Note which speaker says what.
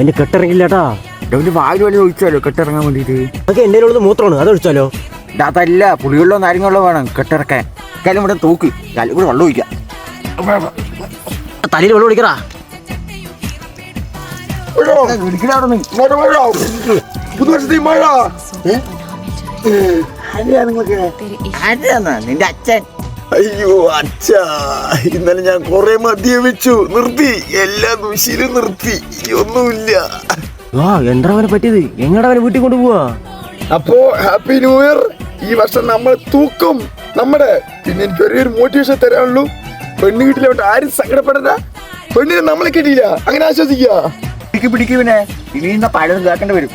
Speaker 1: എന്റെ കെട്ടിറങ്ങില്ലാട്ടാ.
Speaker 2: വായിൽ വഴി ഒഴിച്ചാലോ കെട്ടിറങ്ങാൻ വേണ്ടിട്ട്?
Speaker 1: അതൊക്കെ എന്റെ ഉള്ളത് മൂത്രമാണ്, അത് ഒഴിച്ചാലോ?
Speaker 2: അതല്ല, പുളിവെള്ളോ നാരങ്ങ വേണം കെട്ടിറക്കാൻ. കാലം ഇവിടെ തൂക്ക്, കാലം കൂടെ വെള്ളം ഒഴിക്കാം.
Speaker 1: തലയിൽ വെള്ളം ഒഴിക്കറാ.
Speaker 2: നിന്റെ അച്ഛൻ.
Speaker 3: അയ്യോ അച്ഛാ, ഇന്നലെ ഞാൻ കൊറേ മദ്യപിച്ചു, നിർത്തി, എല്ലാ ദുശീലും നിർത്തി, ഒന്നുമില്ല.
Speaker 1: എന്താ അവനെ പറ്റിയത്? എങ്ങടാ അവനെ വീട്ടിൽ കൊണ്ടുപോവാ?
Speaker 3: അപ്പോ ഹാപ്പി ന്യൂ ഇയർ. ഈ വർഷം നമ്മൾ തൂക്കും നമ്മുടെ. പിന്നെ എനിക്ക് ഒരേ ഒരു മോട്ടിവേഷൻ തരാനുള്ളൂ, പെണ്ണ് കിട്ടില്ല, ആരും സങ്കടപ്പെടണ്ട. പെണ്ണിനെ നമ്മളെ കിട്ടിയില്ല, അങ്ങനെ ആശ്വസിക്കുക.
Speaker 2: പിടിക്കുവിനെ ഇനി പഴയത് കേൾക്കേണ്ടി വരും.